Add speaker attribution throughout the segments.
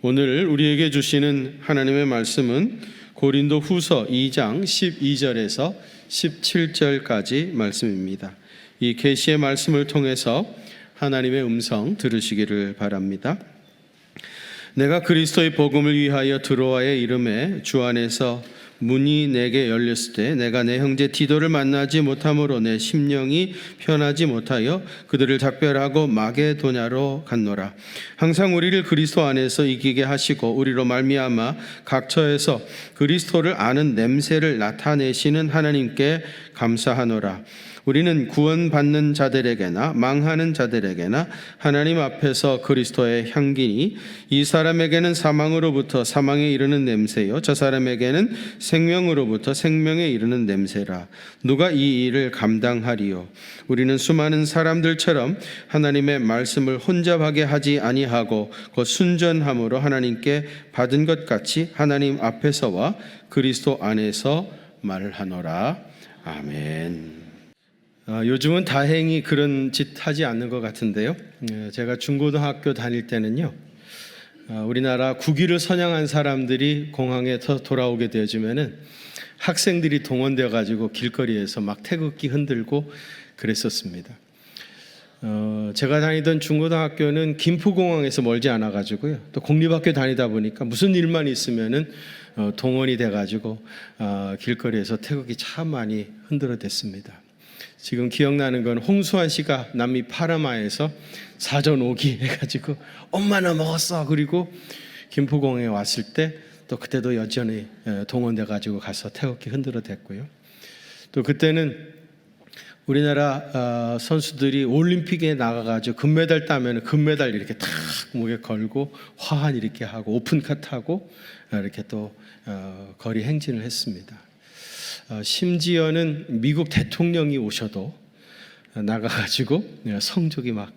Speaker 1: 오늘 우리에게 주시는 하나님의 말씀은 고린도 후서 2장 12절에서 17절까지 말씀입니다. 이 계시의 말씀을 통해서 하나님의 음성 들으시기를 바랍니다. 내가 그리스도의 복음을 위하여 드로아에 이름에 주 안에서 문이 내게 열렸을 때 내가 내 형제 디도를 만나지 못함으로 내 심령이 편하지 못하여 그들을 작별하고 마게도냐로 갔노라. 항상 우리를 그리스도 안에서 이기게 하시고 우리로 말미암아 각처에서 그리스도를 아는 냄새를 나타내시는 하나님께 감사하노라. 우리는 구원받는 자들에게나 망하는 자들에게나 하나님 앞에서 그리스도의 향기니 이 사람에게는 사망으로부터 사망에 이르는 냄새요 저 사람에게는 생명으로부터 생명에 이르는 냄새라. 누가 이 일을 감당하리요? 우리는 수많은 사람들처럼 하나님의 말씀을 혼잡하게 하지 아니하고 곧 순전함으로 하나님께 받은 것 같이 하나님 앞에서와 그리스도 안에서 말하노라. 아멘. 요즘은 다행히 그런 짓 하지 않는 것 같은데요. 제가 중고등학교 다닐 때는요, 우리나라 국위를 선양한 사람들이 공항에 돌아오게 되어지면은 학생들이 동원되어 가지고 길거리에서 막 태극기 흔들고 그랬었습니다. 제가 다니던 중고등학교는 김포공항에서 멀지 않아 가지고요, 또 공립학교 다니다 보니까 무슨 일만 있으면은 동원이 돼 가지고 길거리에서 태극기 참 많이 흔들어댔습니다. 지금 기억나는 건 홍수환 씨가 남미 파나마에서 사전 오기 해가지고 엄마나 먹었어. 그리고 김포공항에 왔을 때 또 그때도 여전히 동원돼가지고 가서 태극기 흔들어 댔고요. 또 그때는 우리나라 선수들이 올림픽에 나가가지고 금메달 따면 금메달 이렇게 탁 목에 걸고 화환 이렇게 하고 오픈카 타고 이렇게 또 거리 행진을 했습니다. 심지어는 미국 대통령이 오셔도 나가가지고 성적이 막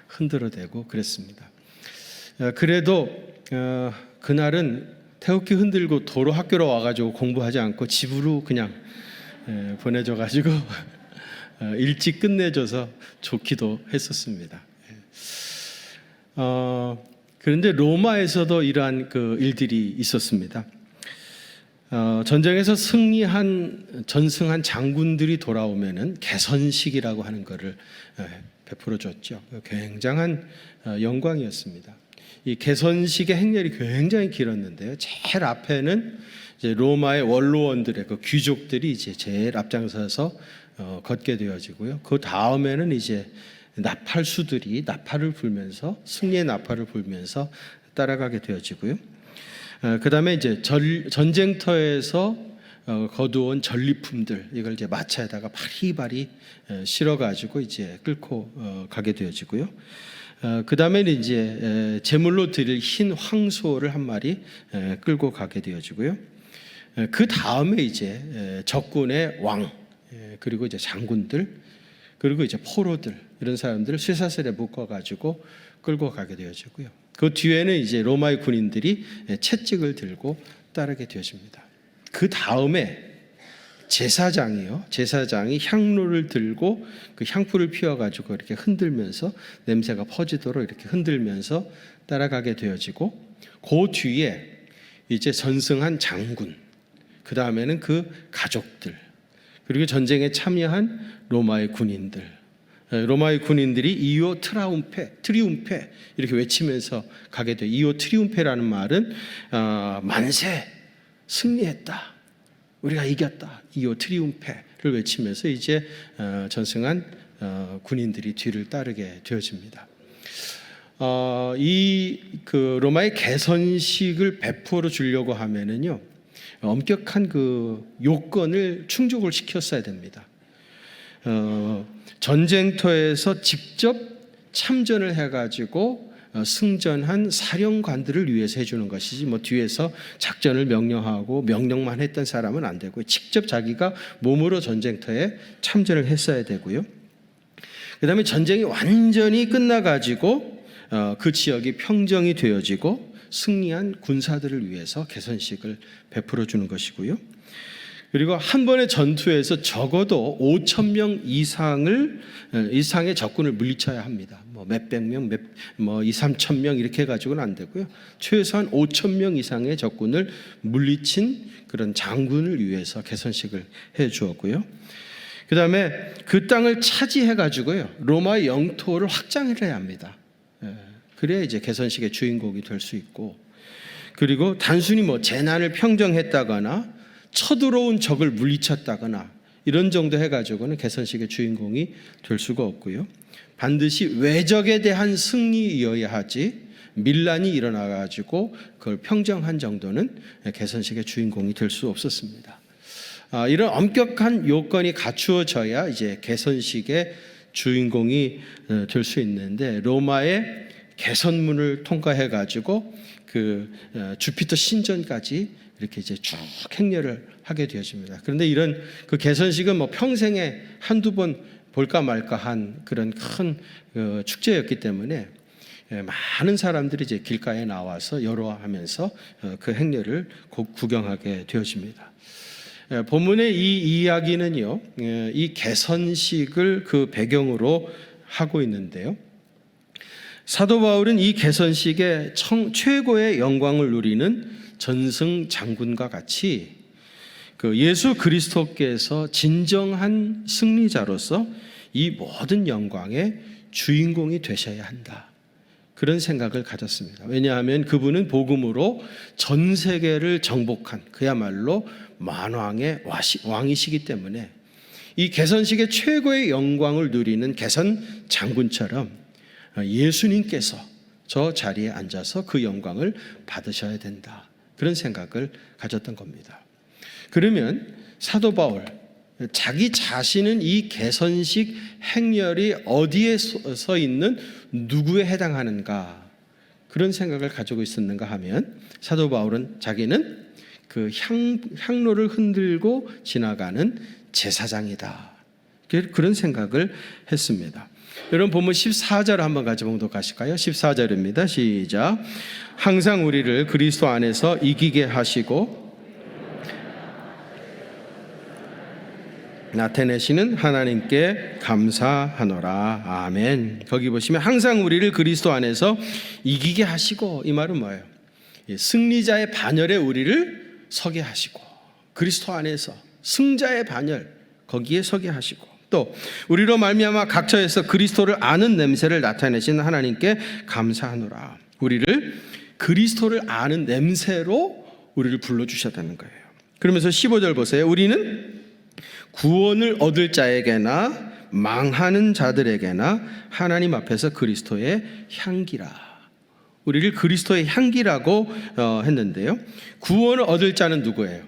Speaker 1: 흔들어대고 그랬습니다. 그래도 그날은 태극기 흔들고 도로 학교로 와가지고 공부하지 않고 집으로 그냥 보내줘가지고 일찍 끝내줘서 좋기도 했었습니다. 그런데 로마에서도 이러한 그 일들이 있었습니다. 전쟁에서 전승한 장군들이 돌아오면은 개선식이라고 하는 것을 베풀어 줬죠. 굉장한 영광이었습니다. 이 개선식의 행렬이 굉장히 길었는데요. 제일 앞에는 이제 로마의 원로원들의 그 귀족들이 이제 제일 앞장서서 걷게 되어지고요. 그 다음에는 이제 나팔수들이 나팔을 불면서 승리의 나팔을 불면서 따라가게 되어지고요. 그 다음에 이제 전쟁터에서 거두온 전리품들 이걸 이제 마차에다가 바리바리 실어가지고 이제 끌고 가게 되어지고요. 그 다음에는 이제 제물로 드릴 흰 황소를 한 마리 끌고 가게 되어지고요. 그 다음에 이제 적군의 왕 그리고 이제 장군들 그리고 이제 포로들 이런 사람들을 쇠사슬에 묶어가지고 끌고 가게 되어지고요. 그 뒤에는 이제 로마의 군인들이 채찍을 들고 따르게 되어집니다. 그 다음에 제사장이 향로를 들고 그 향불을 피워가지고 이렇게 흔들면서 냄새가 퍼지도록 이렇게 흔들면서 따라가게 되어지고 그 뒤에 이제 전승한 장군, 그 다음에는 그 가족들, 그리고 전쟁에 참여한 로마의 군인들이 이오 트리움페 이렇게 외치면서 가게 돼요. 이오 트리움페라는 말은 만세, 승리했다, 우리가 이겼다, 이오 트리움페를 외치면서 이제 전승한 군인들이 뒤를 따르게 되어집니다. 이 그 로마의 개선식을 베풀어 주려고 하면은요, 엄격한 그 요건을 충족을 시켰어야 됩니다. 전쟁터에서 직접 참전을 해가지고 승전한 사령관들을 위해서 해주는 것이지 뭐 뒤에서 작전을 명령하고 명령만 했던 사람은 안 되고 직접 자기가 몸으로 전쟁터에 참전을 했어야 되고요. 그 다음에 전쟁이 완전히 끝나가지고 그 지역이 평정이 되어지고 승리한 군사들을 위해서 개선식을 베풀어 주는 것이고요. 그리고 한 번의 전투에서 적어도 5천 명 이상의 적군을 물리쳐야 합니다. 뭐 몇백 명, 2, 3천 명 이렇게 해가지고는 안 되고요. 최소한 5천 명 이상의 적군을 물리친 그런 장군을 위해서 개선식을 해 주었고요. 그 다음에 그 땅을 차지해가지고요, 로마의 영토를 확장을 해야 합니다. 그래야 이제 개선식의 주인공이 될 수 있고, 그리고 단순히 뭐 재난을 평정했다거나 쳐들어온 적을 물리쳤다거나 이런 정도 해가지고는 개선식의 주인공이 될 수가 없고요. 반드시 외적에 대한 승리이어야 하지 밀란이 일어나가지고 그걸 평정한 정도는 개선식의 주인공이 될 수 없었습니다. 이런 엄격한 요건이 갖추어져야 이제 개선식의 주인공이 될 수 있는데, 로마의 개선문을 통과해가지고 그 주피터 신전까지 이렇게 이제 쭉 행렬을 하게 되어집니다. 그런데 이런 그 개선식은 뭐 평생에 한두 번 볼까 말까 한 그런 큰 축제였기 때문에 많은 사람들이 이제 길가에 나와서 열화하면서 그 행렬을 구경하게 되어집니다. 본문의 이 이야기는요, 이 개선식을 그 배경으로 하고 있는데요, 사도 바울은 이 개선식의 최고의 영광을 누리는 전승 장군과 같이 그 예수 그리스도께서 진정한 승리자로서 이 모든 영광의 주인공이 되셔야 한다, 그런 생각을 가졌습니다. 왜냐하면 그분은 복음으로 전 세계를 정복한 그야말로 만왕의 왕이시기 때문에 이 개선식의 최고의 영광을 누리는 개선 장군처럼 예수님께서 저 자리에 앉아서 그 영광을 받으셔야 된다, 그런 생각을 가졌던 겁니다. 그러면 사도 바울, 자기 자신은 이 개선식 행렬이 어디에 서 있는 누구에 해당하는가, 그런 생각을 가지고 있었는가 하면, 사도 바울은 자기는 그 향로를 흔들고 지나가는 제사장이다, 그런 생각을 했습니다. 여러분 본문 14절 한번 같이 봉독하실까요? 14절입니다. 시작. 항상 우리를 그리스도 안에서 이기게 하시고 나타내시는 하나님께 감사하노라. 아멘. 거기 보시면 항상 우리를 그리스도 안에서 이기게 하시고, 이 말은 뭐예요? 승리자의 반열에 우리를 서게 하시고, 그리스도 안에서 승자의 반열 거기에 서게 하시고, 또 우리로 말미암아 각처에서 그리스도를 아는 냄새를 나타내신 하나님께 감사하노라. 우리를 그리스도를 아는 냄새로 우리를 불러주셨다는 거예요. 그러면서 15절 보세요. 우리는 구원을 얻을 자에게나 망하는 자들에게나 하나님 앞에서 그리스도의 향기라. 우리를 그리스도의 향기라고 했는데요, 구원을 얻을 자는 누구예요?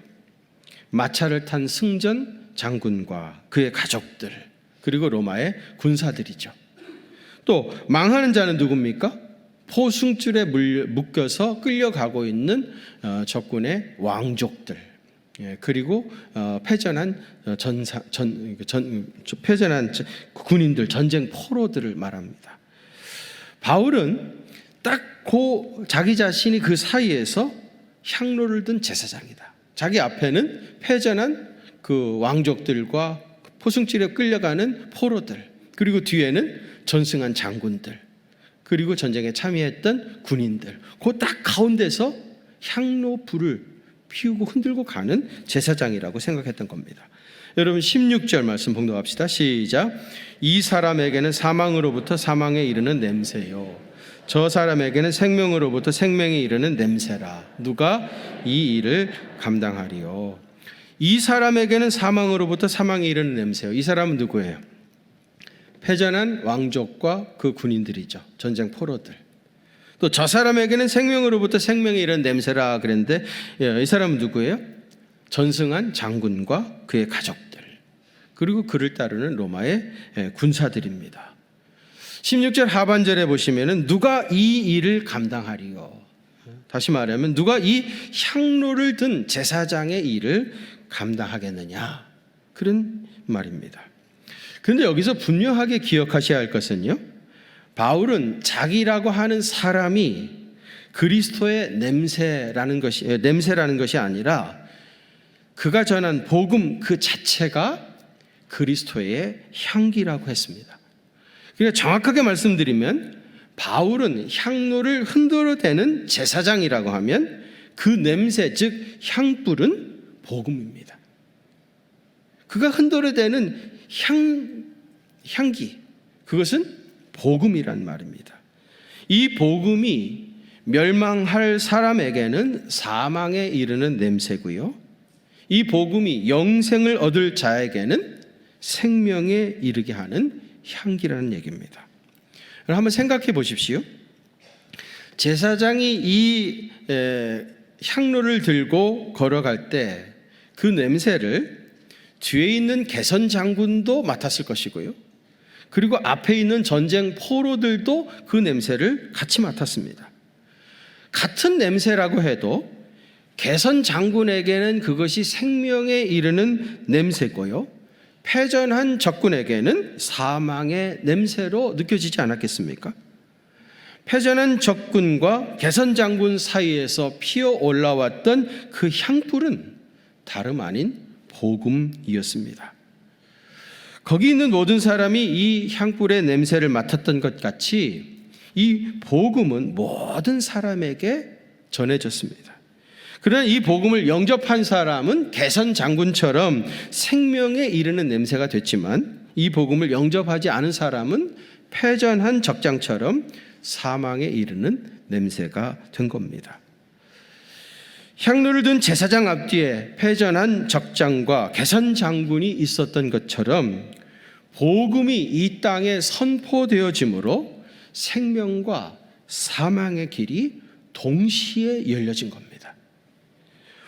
Speaker 1: 마차를 탄 승전 장군과 그의 가족들, 그리고 로마의 군사들이죠. 또 망하는 자는 누굽니까? 포승줄에 묶여서 끌려가고 있는 적군의 왕족들, 그리고 패전한 패전한 군인들, 전쟁 포로들을 말합니다. 바울은 딱 자기 자신이 그 사이에서 향로를 든 제사장이다. 자기 앞에는 패전한 그 왕족들과 포승줄에 끌려가는 포로들, 그리고 뒤에는 전승한 장군들, 그리고 전쟁에 참여했던 군인들, 그 딱 가운데서 향로 불을 피우고 흔들고 가는 제사장이라고 생각했던 겁니다. 여러분 16절 말씀 봉독합시다. 시작. 이 사람에게는 사망으로부터 사망에 이르는 냄새요, 저 사람에게는 생명으로부터 생명에 이르는 냄새라. 누가 이 일을 감당하리요? 이 사람에게는 사망으로부터 사망에 이르는 냄새요. 이 사람은 누구예요? 패전한 왕족과 그 군인들이죠. 전쟁 포로들. 또 저 사람에게는 생명으로부터 생명에 이르는 냄새라 그랬는데, 이 사람은 누구예요? 전승한 장군과 그의 가족들, 그리고 그를 따르는 로마의 군사들입니다. 16절 하반절에 보시면은 누가 이 일을 감당하리요? 다시 말하면 누가 이 향로를 든 제사장의 일을 감당하겠느냐, 그런 말입니다. 그런데 여기서 분명하게 기억하셔야 할 것은요, 바울은 자기라고 하는 사람이 그리스도의 냄새라는 것이 아니라 그가 전한 복음 그 자체가 그리스도의 향기라고 했습니다. 그러니까 정확하게 말씀드리면 바울은 향로를 흔들어대는 제사장이라고 하면 그 냄새, 즉 향불은 복음입니다. 그가 흔들어대는 향기, 그것은 복음이란 말입니다. 이 복음이 멸망할 사람에게는 사망에 이르는 냄새고요, 이 복음이 영생을 얻을 자에게는 생명에 이르게 하는 향기라는 얘기입니다. 한번 생각해 보십시오. 제사장이 이 향로를 들고 걸어갈 때 그 냄새를 뒤에 있는 개선 장군도 맡았을 것이고요, 그리고 앞에 있는 전쟁 포로들도 그 냄새를 같이 맡았습니다. 같은 냄새라고 해도 개선 장군에게는 그것이 생명에 이르는 냄새고요, 패전한 적군에게는 사망의 냄새로 느껴지지 않았겠습니까? 패전한 적군과 개선 장군 사이에서 피어 올라왔던 그 향불은 다름 아닌 복음이었습니다. 거기 있는 모든 사람이 이 향불의 냄새를 맡았던 것 같이 이 복음은 모든 사람에게 전해졌습니다. 그러나 이 복음을 영접한 사람은 개선 장군처럼 생명에 이르는 냄새가 됐지만, 이 복음을 영접하지 않은 사람은 패전한 적장처럼 사망에 이르는 냄새가 된 겁니다. 향로를 든 제사장 앞뒤에 패전한 적장과 개선 장군이 있었던 것처럼 복음이 이 땅에 선포되어지므로 생명과 사망의 길이 동시에 열려진 겁니다.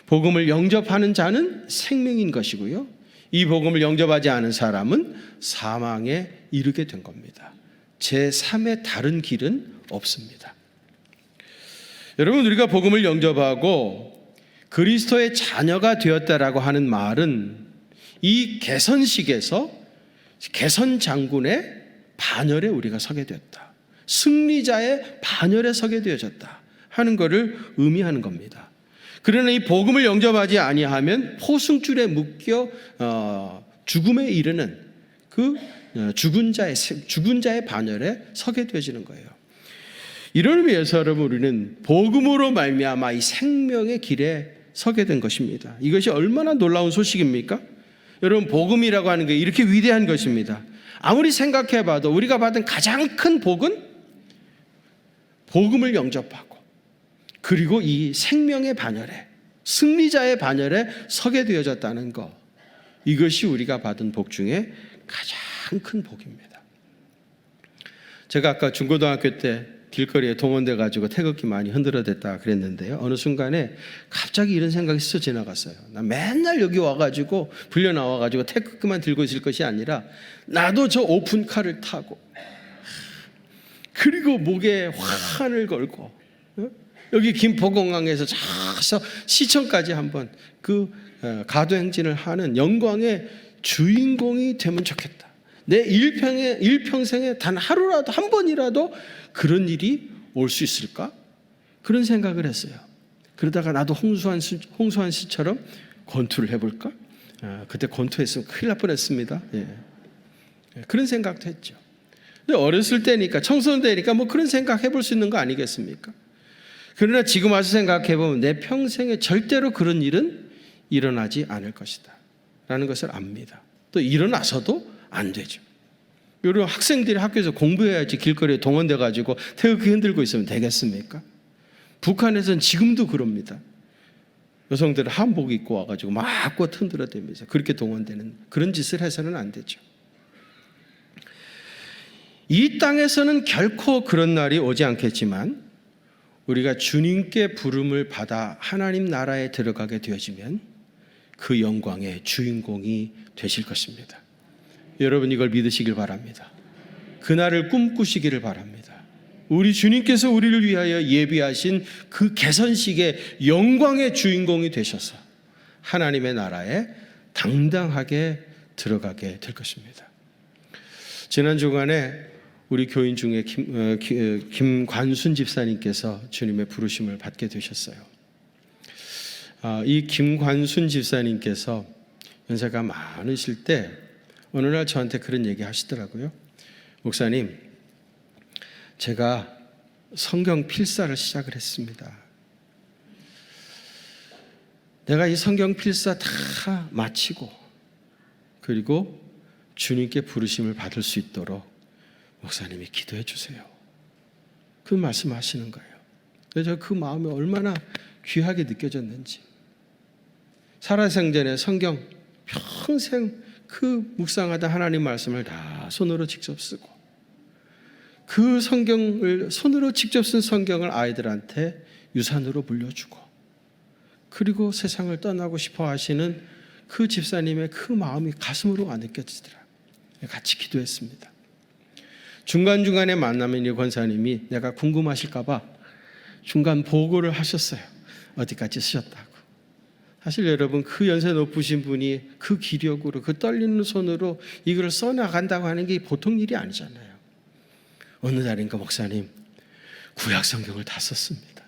Speaker 1: 복음을 영접하는 자는 생명인 것이고요, 이 복음을 영접하지 않은 사람은 사망에 이르게 된 겁니다. 제3의 다른 길은 없습니다. 여러분, 우리가 복음을 영접하고 그리스도의 자녀가 되었다라고 하는 말은 이 개선식에서 개선 장군의 반열에 우리가 서게 되었다, 승리자의 반열에 서게 되어졌다 하는 것을 의미하는 겁니다. 그러나 이 복음을 영접하지 아니하면 포승줄에 묶여 죽음에 이르는 그 죽은 자의 반열에 서게 되어지는 거예요. 이를 위해서 여러분, 우리는 복음으로 말미암아 이 생명의 길에 서게 된 것입니다. 이것이 얼마나 놀라운 소식입니까? 여러분, 복음이라고 하는 게 이렇게 위대한 것입니다. 아무리 생각해봐도 우리가 받은 가장 큰 복은 복음을 영접하고 그리고 이 생명의 반열에, 승리자의 반열에 서게 되어졌다는 것, 이것이 우리가 받은 복 중에 가장 큰 복입니다. 제가 아까 중고등학교 때 길거리에 동원돼 가지고 태극기 많이 흔들어댔다 그랬는데요, 어느 순간에 갑자기 이런 생각이 스쳐 지나갔어요. 나 맨날 여기 와가지고 불려 나와가지고 태극기만 들고 있을 것이 아니라 나도 저 오픈카를 타고 그리고 목에 환을 걸고 여기 김포공항에서 저서 시청까지 한번 그 가도행진을 하는 영광의 주인공이 되면 좋겠다. 내 일평생에 단 하루라도, 한 번이라도 그런 일이 올 수 있을까? 그런 생각을 했어요. 그러다가 나도 홍수환 씨처럼 권투를 해볼까? 그때 권투했으면 큰일 날 뻔했습니다. 예. 그런 생각도 했죠. 근데 어렸을 때니까, 청소년 때니까 뭐 그런 생각 해볼 수 있는 거 아니겠습니까? 그러나 지금 와서 생각해보면 내 평생에 절대로 그런 일은 일어나지 않을 것이다 라는 것을 압니다. 또 일어나서도 안 되죠. 여러분, 학생들이 학교에서 공부해야지 길거리에 동원돼 가지고 태극기 흔들고 있으면 되겠습니까? 북한에서는 지금도 그럽니다. 여성들은 한복 입고 와가지고 막 꽃 흔들어대면서 그렇게 동원되는 그런 짓을 해서는 안 되죠. 이 땅에서는 결코 그런 날이 오지 않겠지만 우리가 주님께 부름을 받아 하나님 나라에 들어가게 되어지면 그 영광의 주인공이 되실 것입니다. 여러분, 이걸 믿으시길 바랍니다. 그날을 꿈꾸시기를 바랍니다. 우리 주님께서 우리를 위하여 예비하신 그 개선식의 영광의 주인공이 되셔서 하나님의 나라에 당당하게 들어가게 될 것입니다. 지난 주간에 우리 교인 중에 김관순 집사님께서 주님의 부르심을 받게 되셨어요. 이 김관순 집사님께서 연세가 많으실 때 어느 날 저한테 그런 얘기 하시더라고요. 목사님, 제가 성경 필사를 시작을 했습니다. 내가 이 성경 필사 다 마치고 그리고 주님께 부르심을 받을 수 있도록 목사님이 기도해 주세요. 그 말씀하시는 거예요. 그래서 그 마음이 얼마나 귀하게 느껴졌는지. 살아생전에 성경 평생 그 묵상하다 하나님 말씀을 다 손으로 직접 쓰고 그 성경을 손으로 직접 쓴 성경을 아이들한테 유산으로 물려주고 그리고 세상을 떠나고 싶어 하시는 그 집사님의 그 마음이 가슴으로 와 느껴지더라. 같이 기도했습니다. 중간중간에 만나면 이 권사님이 내가 궁금하실까 봐 중간 보고를 하셨어요. 어디까지 쓰셨다고. 사실 여러분, 그 연세 높으신 분이 그 기력으로 그 떨리는 손으로 이걸 써나간다고 하는 게 보통 일이 아니잖아요. 어느 날인가 목사님 구약 성경을 다 썼습니다.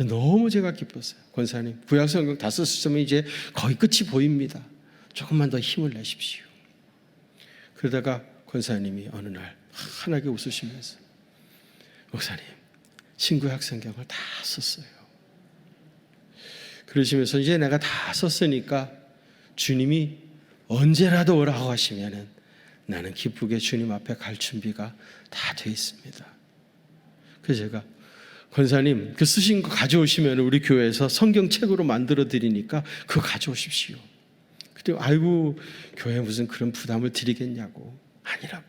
Speaker 1: 너무 제가 기뻤어요. 권사님, 구약 성경 다 썼으면 이제 거의 끝이 보입니다. 조금만 더 힘을 내십시오. 그러다가 권사님이 어느 날 환하게 웃으시면서 목사님, 신구약 성경을 다 썼어요. 그러시면서 이제 내가 다 썼으니까 주님이 언제라도 오라고 하시면은 나는 기쁘게 주님 앞에 갈 준비가 다 돼 있습니다. 그래서 제가 권사님 그 쓰신 거 가져오시면 우리 교회에서 성경책으로 만들어 드리니까 그거 가져오십시오. 그때 아이고 교회에 무슨 그런 부담을 드리겠냐고. 아니라고.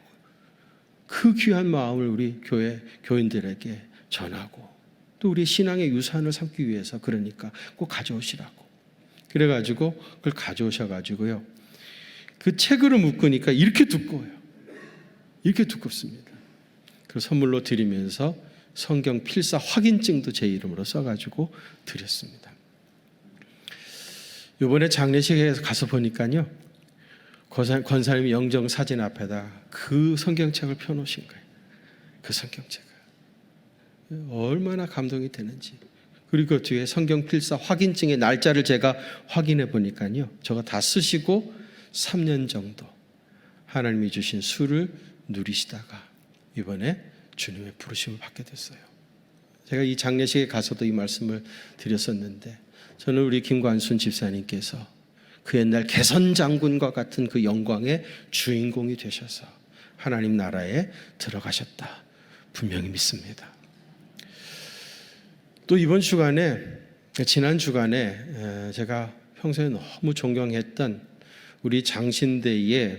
Speaker 1: 그 귀한 마음을 우리 교회 교인들에게 전하고 또 우리 신앙의 유산을 삼기 위해서 그러니까 꼭 가져오시라고. 그래가지고 그걸 가져오셔가지고요. 그 책으로 묶으니까 이렇게 두꺼워요. 이렇게 두껍습니다. 그 선물로 드리면서 성경 필사 확인증도 제 이름으로 써가지고 드렸습니다. 이번에 장례식에 가서 보니까요, 권사님이 영정 사진 앞에다 그 성경책을 펴놓으신 거예요. 그 성경책을 얼마나 감동이 되는지. 그리고 그 뒤에 성경 필사 확인증의 날짜를 제가 확인해 보니까요, 저거 다 쓰시고 3년 정도 하나님이 주신 수를 누리시다가 이번에 주님의 부르심을 받게 됐어요. 제가 이 장례식에 가서도 이 말씀을 드렸었는데, 저는 우리 김관순 집사님께서 그 옛날 개선 장군과 같은 그 영광의 주인공이 되셔서 하나님 나라에 들어가셨다 분명히 믿습니다. 또 이번 주간에, 지난 주간에 제가 평소에 너무 존경했던 우리 장신대의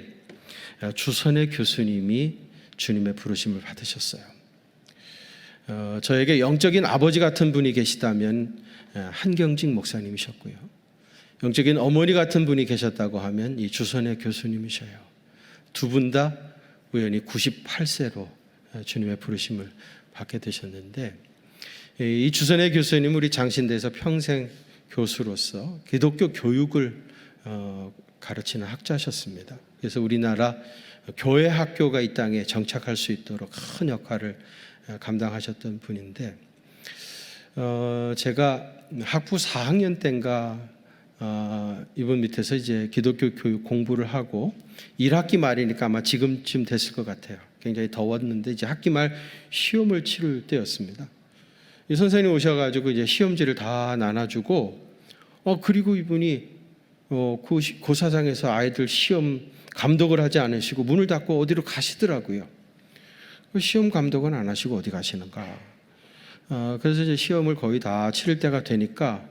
Speaker 1: 주선의 교수님이 주님의 부르심을 받으셨어요. 저에게 영적인 아버지 같은 분이 계시다면 한경직 목사님이셨고요. 영적인 어머니 같은 분이 계셨다고 하면 이 주선의 교수님이셔요. 두 분 다 우연히 98세로 주님의 부르심을 받게 되셨는데, 이 주선의 교수님 우리 장신대에서 평생 교수로서 기독교 교육을 가르치는 학자셨습니다. 그래서 우리나라 교회 학교가 이 땅에 정착할 수 있도록 큰 역할을 감당하셨던 분인데, 제가 학부 4학년 때인가 이분 밑에서 이제 기독교 교육 공부를 하고 1학기 말이니까 아마 지금쯤 됐을 것 같아요. 굉장히 더웠는데 이제 학기 말 시험을 치를 때였습니다. 이 선생님 오셔가지고 이제 시험지를 다 나눠주고, 그리고 이분이 고사장에서 아이들 시험 감독을 하지 않으시고 문을 닫고 어디로 가시더라고요. 시험 감독은 안 하시고 어디 가시는가? 그래서 이제 시험을 거의 다 치를 때가 되니까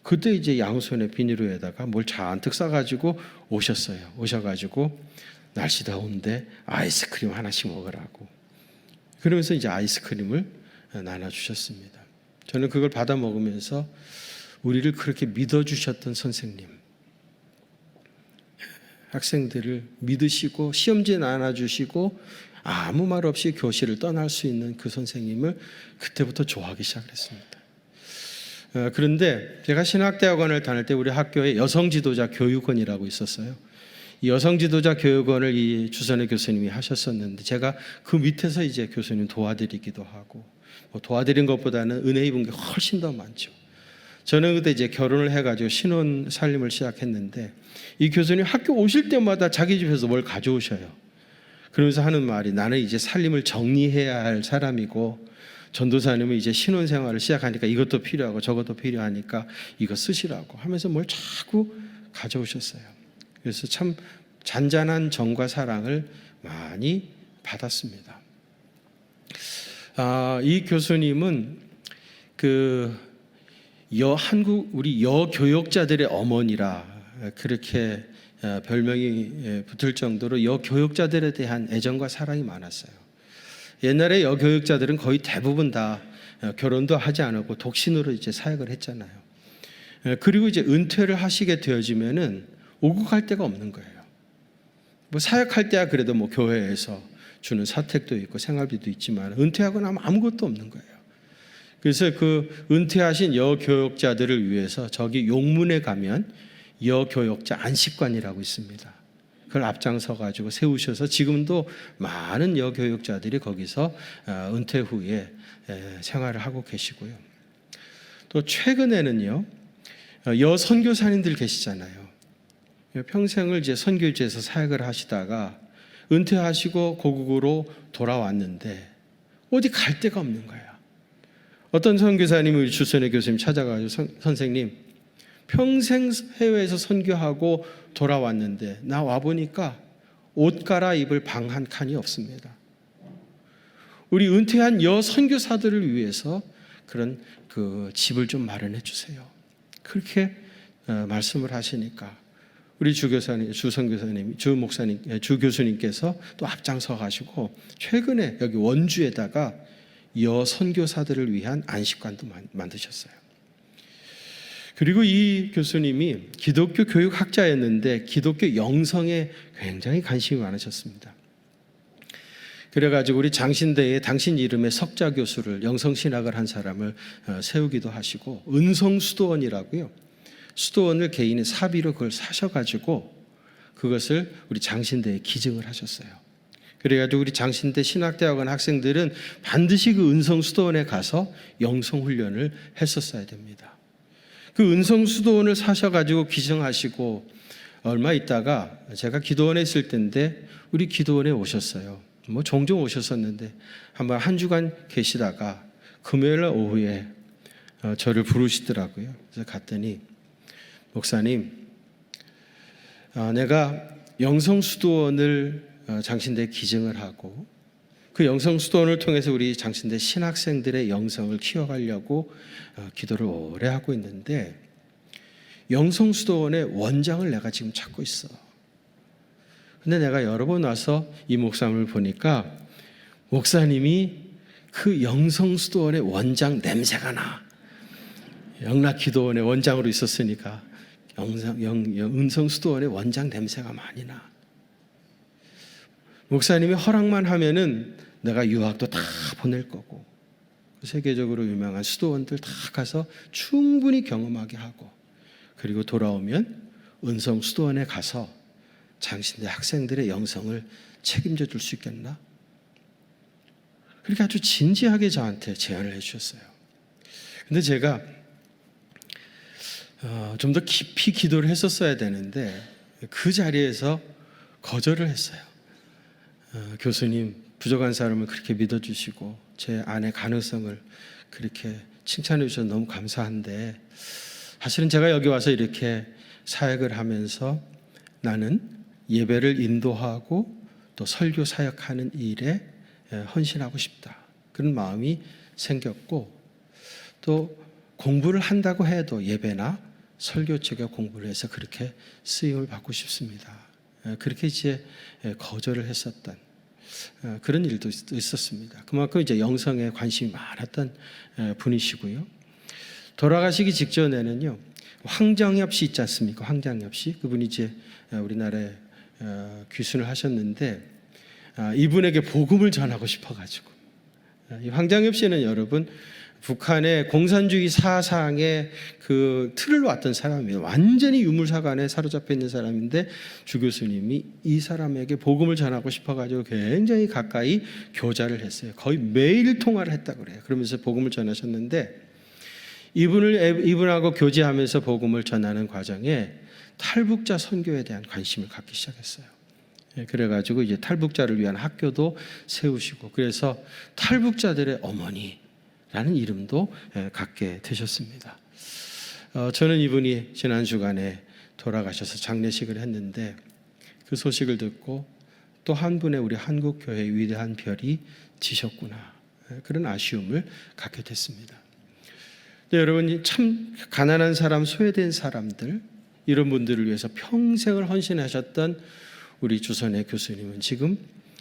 Speaker 1: 그때 이제 양손에 비닐로에다가 뭘 잔뜩 싸가지고 오셨어요. 오셔가지고 날씨 더운데 아이스크림 하나씩 먹으라고. 그러면서 이제 아이스크림을 나눠주셨습니다. 저는 그걸 받아 먹으면서 우리를 그렇게 믿어주셨던 선생님, 학생들을 믿으시고 시험지 나눠주시고 아무 말 없이 교실을 떠날 수 있는 그 선생님을 그때부터 좋아하기 시작했습니다. 그런데 제가 신학대학원을 다닐 때 우리 학교에 여성지도자 교육원이라고 있었어요. 이 여성지도자 교육원을 이 주선의 교수님이 하셨었는데, 제가 그 밑에서 이제 교수님 도와드리기도 하고, 도와드린 것보다는 은혜 입은 게 훨씬 더 많죠. 저는 그때 이제 결혼을 해가지고 신혼 살림을 시작했는데 이 교수님 학교 오실 때마다 자기 집에서 뭘 가져오셔요. 그러면서 하는 말이 나는 이제 살림을 정리해야 할 사람이고 전도사님은 이제 신혼생활을 시작하니까 이것도 필요하고 저것도 필요하니까 이거 쓰시라고 하면서 뭘 자꾸 가져오셨어요. 그래서 참 잔잔한 정과 사랑을 많이 받았습니다. 이 교수님은 우리 여교역자들의 어머니라 그렇게 별명이 붙을 정도로 여교역자들에 대한 애정과 사랑이 많았어요. 옛날에 여교역자들은 거의 대부분 다 결혼도 하지 않았고 독신으로 이제 사역을 했잖아요. 그리고 이제 은퇴를 하시게 되어지면은 오고 갈 데가 없는 거예요. 뭐 사역할 때야 그래도 뭐 교회에서 주는 사택도 있고 생활비도 있지만 은퇴하고 나면 아무것도 없는 거예요. 그래서 그 은퇴하신 여교역자들을 위해서 저기 용문에 가면 여교역자 안식관이라고 있습니다. 그걸 앞장서 가지고 세우셔서 지금도 많은 여교역자들이 거기서 은퇴 후에 생활을 하고 계시고요. 또 최근에는요, 여선교사님들 계시잖아요. 평생을 이제 선교지에서 사역을 하시다가 은퇴하시고 고국으로 돌아왔는데 어디 갈 데가 없는 거예요. 어떤 선교사님이 우리 주선의 교수님 찾아가지고 선생님 평생 해외에서 선교하고 돌아왔는데 나 와보니까 옷 갈아입을 방 한 칸이 없습니다. 우리 은퇴한 여선교사들을 위해서 그런 그 집을 좀 마련해 주세요. 그렇게 말씀을 하시니까 우리 주교사님, 주선교사님, 주목사님, 주교수님께서 또 앞장서 가지고 최근에 여기 원주에다가 여선교사들을 위한 안식관도 만드셨어요. 그리고 이 교수님이 기독교 교육학자였는데 기독교 영성에 굉장히 관심이 많으셨습니다. 그래가지고 우리 장신대에 당신 이름의 석자 교수를 영성신학을 한 사람을 세우기도 하시고 은성수도원이라고요. 수도원을 개인의 사비로 그걸 사셔가지고 그것을 우리 장신대에 기증을 하셨어요. 그래가지고 우리 장신대 신학대학원 학생들은 반드시 그 은성수도원에 가서 영성훈련을 했었어야 됩니다. 그 은성수도원을 사셔가지고 기증하시고 얼마 있다가 제가 기도원에 있을 때인데 우리 기도원에 오셨어요. 뭐 종종 오셨었는데 한 주간 계시다가 금요일 오후에 저를 부르시더라고요. 그래서 갔더니 목사님, 내가 영성수도원을 장신대에 기증을 하고 그 영성수도원을 통해서 우리 장신대 신학생들의 영성을 키워가려고 기도를 오래 하고 있는데 영성수도원의 원장을 내가 지금 찾고 있어. 근데 내가 여러 번 와서 이 목사님을 보니까 목사님이 그 영성수도원의 원장 냄새가 나. 영락기도원의 원장으로 있었으니까 은성수도원의 원장 냄새가 많이 나. 목사님이 허락만 하면은 내가 유학도 다 보낼 거고 세계적으로 유명한 수도원들 다 가서 충분히 경험하게 하고 그리고 돌아오면 은성수도원에 가서 장신대 학생들의 영성을 책임져 줄 수 있겠나? 그렇게 아주 진지하게 저한테 제안을 해주셨어요. 근데 제가 좀 더 깊이 기도를 했었어야 되는데 그 자리에서 거절을 했어요. 교수님, 부족한 사람을 그렇게 믿어주시고 제 안의 가능성을 그렇게 칭찬해 주셔서 너무 감사한데 사실은 제가 여기 와서 이렇게 사역을 하면서 나는 예배를 인도하고 또 설교 사역하는 일에 헌신하고 싶다. 그런 마음이 생겼고 또 공부를 한다고 해도 예배나 설교 쪽에 공부를 해서 그렇게 쓰임을 받고 싶습니다. 그렇게 이제 거절을 했었던 그런 일도 있었습니다. 그만큼 이제 영성에 관심이 많았던 분이시고요. 돌아가시기 직전에는요, 황정엽 씨 있지 않습니까? 황정엽 씨, 그분이 이제 우리나라에 귀순을 하셨는데 이분에게 복음을 전하고 싶어가지고 이 황정엽 씨는 여러분 북한의 공산주의 사상의 그 틀을 놨던 사람이에요. 완전히 유물사관에 사로잡혀 있는 사람인데 주 교수님이 이 사람에게 복음을 전하고 싶어가지고 굉장히 가까이 교자를 했어요. 거의 매일 통화를 했다고 그래요. 그러면서 복음을 전하셨는데 이분하고 교제하면서 복음을 전하는 과정에 탈북자 선교에 대한 관심을 갖기 시작했어요. 그래가지고 이제 탈북자를 위한 학교도 세우시고, 그래서 탈북자들의 어머니라는 이름도 갖게 되셨습니다. 저는 이분이 지난 주간에 돌아가셔서 장례식을 했는데, 그 소식을 듣고 또 한 분의 우리 한국교회의 위대한 별이 지셨구나, 그런 아쉬움을 갖게 됐습니다. 여러분, 참 가난한 사람, 소외된 사람들, 이런 분들을 위해서 평생을 헌신하셨던 우리 주선의 교수님은 지금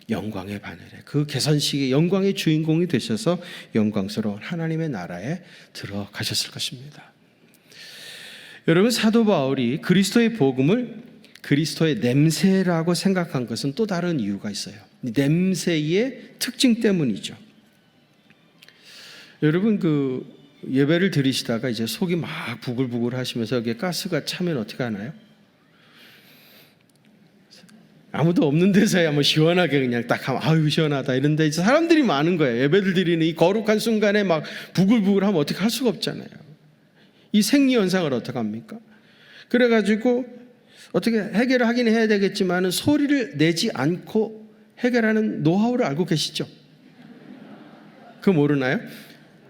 Speaker 1: 영광의 바늘에, 그 개선식의 영광의 주인공이 되셔서 영광스러운 하나님의 나라에 들어가셨을 것입니다. 여러분, 사도 바울이 그리스도의 복음을 그리스도의 냄새라고 생각한 것은 또 다른 이유가 있어요. 냄새의 특징 때문이죠. 여러분, 그 예배를 드리시다가 이제 속이 막 부글부글 하시면서 여기에 가스가 차면 어떻게 하나요? 아무도 없는 데서야 뭐 시원하게 그냥 딱 하면 아유 시원하다 이런데 이제 사람들이 많은 거예요. 예배를 드리는 이 거룩한 순간에 막 부글부글 하면 어떻게 할 수가 없잖아요. 이 생리현상을 어떻게 합니까? 그래가지고 어떻게 해결을 하긴 해야 되겠지만 소리를 내지 않고 해결하는 노하우를 알고 계시죠? 그거 모르나요?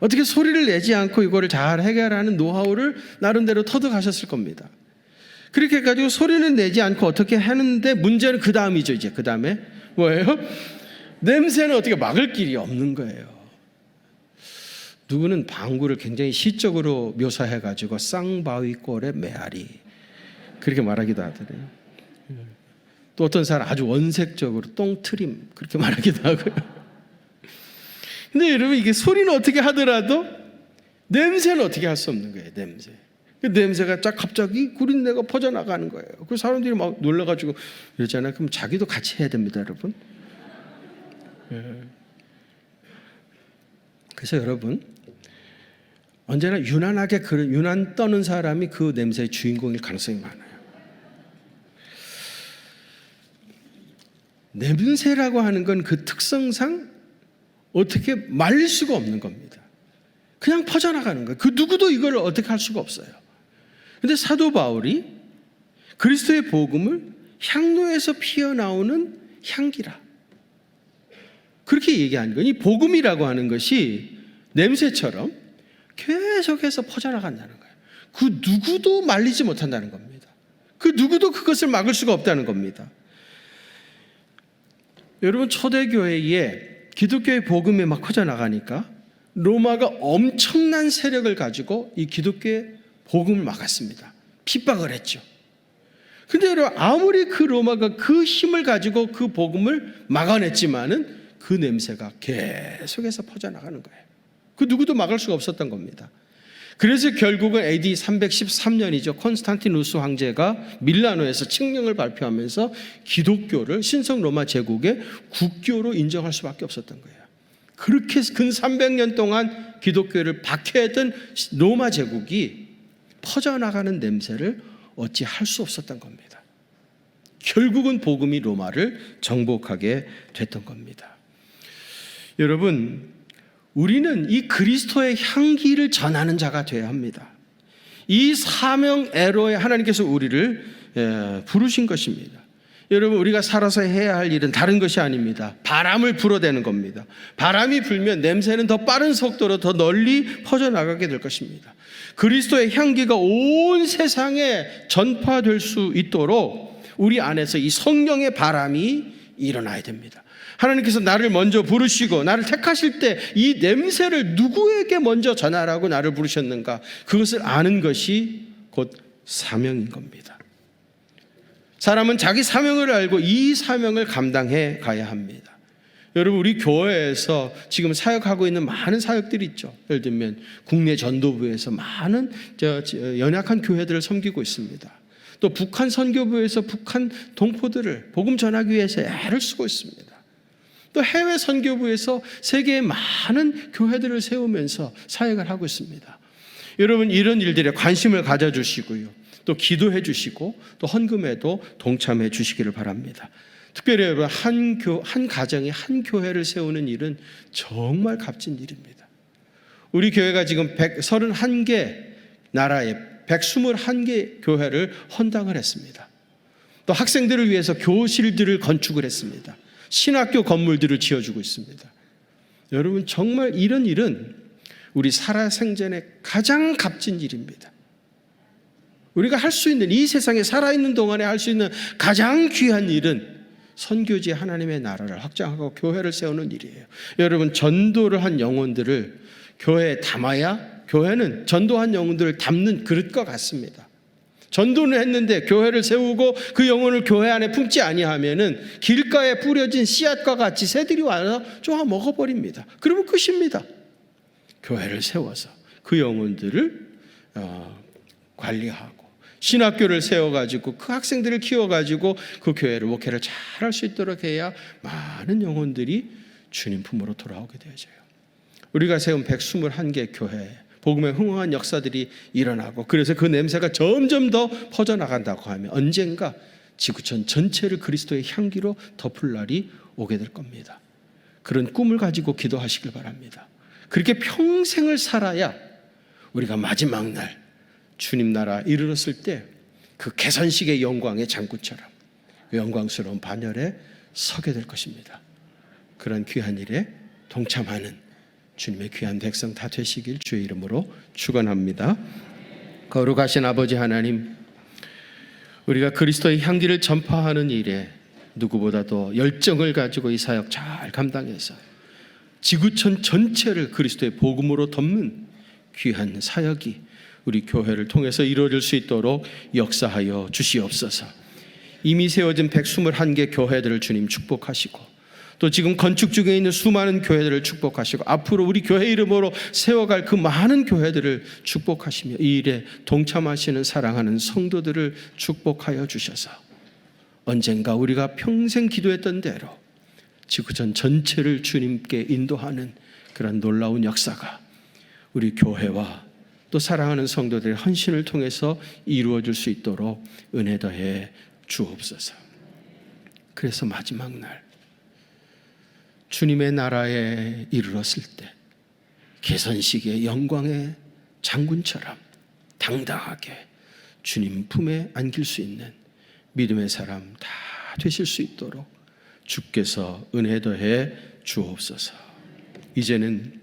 Speaker 1: 어떻게 소리를 내지 않고 이거를 잘 해결하는 노하우를 나름대로 터득하셨을 겁니다. 그렇게 해가지고 소리는 내지 않고 어떻게 하는데, 문제는 그 다음이죠. 이제 그 다음에 뭐예요? 냄새는 어떻게 막을 길이 없는 거예요. 누구는 방구를 굉장히 시적으로 묘사해가지고 쌍바위꼴의 메아리, 그렇게 말하기도 하더래요. 또 어떤 사람 아주 원색적으로 똥트림, 그렇게 말하기도 하고요. 근데 여러분, 이게 소리는 어떻게 하더라도 냄새는 어떻게 할 수 없는 거예요. 냄새. 그 냄새가 쫙 갑자기 구린내가 퍼져나가는 거예요. 그 사람들이 막 놀라가지고 이러잖아요. 그럼 자기도 같이 해야 됩니다, 여러분. 그래서 여러분, 언제나 유난하게 그런 유난 떠는 사람이 그 냄새의 주인공일 가능성이 많아요. 냄새라고 하는 건 그 특성상 어떻게 말릴 수가 없는 겁니다. 그냥 퍼져나가는 거예요. 그 누구도 이걸 어떻게 할 수가 없어요. 그런데 사도 바울이 그리스도의 복음을 향로에서 피어나오는 향기라, 그렇게 얘기하는 거예요. 이 복음이라고 하는 것이 냄새처럼 계속해서 퍼져나간다는 거예요. 그 누구도 말리지 못한다는 겁니다. 그 누구도 그것을 막을 수가 없다는 겁니다. 여러분, 초대교회에 기독교의 복음이 막 퍼져나가니까 로마가 엄청난 세력을 가지고 이 기독교의 복음을 막았습니다. 핍박을 했죠. 근데 여러분, 아무리 그 로마가 그 힘을 가지고 그 복음을 막아냈지만은 그 냄새가 계속해서 퍼져나가는 거예요. 그 누구도 막을 수가 없었던 겁니다. 그래서 결국은 AD 313년이죠. 콘스탄티누스 황제가 밀라노에서 칙령을 발표하면서 기독교를 신성 로마 제국의 국교로 인정할 수밖에 없었던 거예요. 그렇게 근 300년 동안 기독교를 박해했던 로마 제국이 퍼져나가는 냄새를 어찌할 수 없었던 겁니다. 결국은 복음이 로마를 정복하게 됐던 겁니다. 여러분, 우리는 이 그리스도의 향기를 전하는 자가 되어야 합니다. 이 사명애로에 하나님께서 우리를 부르신 것입니다. 여러분, 우리가 살아서 해야 할 일은 다른 것이 아닙니다. 바람을 불어대는 겁니다. 바람이 불면 냄새는 더 빠른 속도로 더 널리 퍼져나가게 될 것입니다. 그리스도의 향기가 온 세상에 전파될 수 있도록 우리 안에서 이 성령의 바람이 일어나야 됩니다. 하나님께서 나를 먼저 부르시고 나를 택하실 때 이 냄새를 누구에게 먼저 전하라고 나를 부르셨는가, 그것을 아는 것이 곧 사명인 겁니다. 사람은 자기 사명을 알고 이 사명을 감당해 가야 합니다. 여러분, 우리 교회에서 지금 사역하고 있는 많은 사역들이 있죠. 예를 들면 국내 전도부에서 많은 연약한 교회들을 섬기고 있습니다. 또 북한 선교부에서 북한 동포들을 복음 전하기 위해서 애를 쓰고 있습니다. 또 해외 선교부에서 세계의 많은 교회들을 세우면서 사역을 하고 있습니다. 여러분, 이런 일들에 관심을 가져주시고요, 또 기도해 주시고 또 헌금에도 동참해 주시기를 바랍니다. 특별히 여러분, 한 가정이 한 교회를 세우는 일은 정말 값진 일입니다. 우리 교회가 지금 131개 나라에 121개 교회를 헌당을 했습니다. 또 학생들을 위해서 교실들을 건축을 했습니다. 신학교 건물들을 지어주고 있습니다. 여러분, 정말 이런 일은 우리 살아생전에 가장 값진 일입니다. 우리가 할 수 있는, 이 세상에 살아있는 동안에 할 수 있는 가장 귀한 일은 선교지 하나님의 나라를 확장하고 교회를 세우는 일이에요. 여러분, 전도를 한 영혼들을 교회에 담아야 교회는 전도한 영혼들을 담는 그릇과 같습니다. 전도는 했는데 교회를 세우고 그 영혼을 교회 안에 품지 아니하면은 길가에 뿌려진 씨앗과 같이 새들이 와서 쪼아 먹어버립니다. 그러면 끝입니다. 교회를 세워서 그 영혼들을 관리하고 신학교를 세워가지고 그 학생들을 키워가지고 그 교회를 목회를 잘할 수 있도록 해야 많은 영혼들이 주님 품으로 돌아오게 되어져요. 우리가 세운 121개 교회, 복음의 흥황한 역사들이 일어나고, 그래서 그 냄새가 점점 더 퍼져나간다고 하면 언젠가 지구촌 전체를 그리스도의 향기로 덮을 날이 오게 될 겁니다. 그런 꿈을 가지고 기도하시길 바랍니다. 그렇게 평생을 살아야 우리가 마지막 날 주님 나라 이르렀을 때 그 개선식의 영광의 장구처럼 영광스러운 반열에 서게 될 것입니다. 그런 귀한 일에 동참하는 주님의 귀한 백성 다 되시길 주의 이름으로 축원합니다. 거룩하신 아버지 하나님, 우리가 그리스도의 향기를 전파하는 일에 누구보다도 열정을 가지고 이 사역 잘 감당해서 지구촌 전체를 그리스도의 복음으로 덮는 귀한 사역이 우리 교회를 통해서 이루어질 수 있도록 역사하여 주시옵소서. 이미 세워진 121개 교회들을 주님 축복하시고, 또 지금 건축 중에 있는 수많은 교회들을 축복하시고, 앞으로 우리 교회 이름으로 세워갈 그 많은 교회들을 축복하시며 이 일에 동참하시는 사랑하는 성도들을 축복하여 주셔서 언젠가 우리가 평생 기도했던 대로 지구촌 전체를 주님께 인도하는 그런 놀라운 역사가 우리 교회와 또 사랑하는 성도들의 헌신을 통해서 이루어질 수 있도록 은혜 더해 주옵소서. 그래서 마지막 날 주님의 나라에 이르렀을 때 개선식의 영광의 장군처럼 당당하게 주님 품에 안길 수 있는 믿음의 사람 다 되실 수 있도록 주께서 은혜 더해 주옵소서. 이제는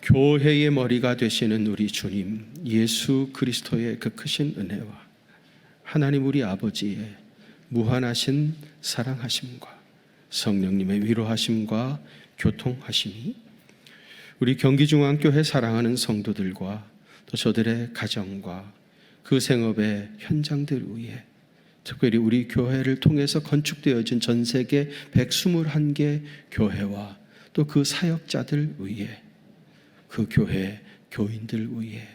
Speaker 1: 교회의 머리가 되시는 우리 주님 예수 그리스도의 그 크신 은혜와 하나님 우리 아버지의 무한하신 사랑하심과 성령님의 위로하심과 교통하심이 우리 경기중앙교회 사랑하는 성도들과 또 저들의 가정과 그 생업의 현장들 위에, 특별히 우리 교회를 통해서 건축되어진 전 세계 121개 교회와 또 그 사역자들 위에, 그 교회 교인들 위에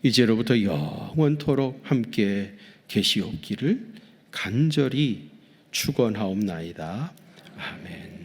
Speaker 1: 이제로부터 영원토록 함께 계시옵기를 간절히 축원하옵나이다. 아멘.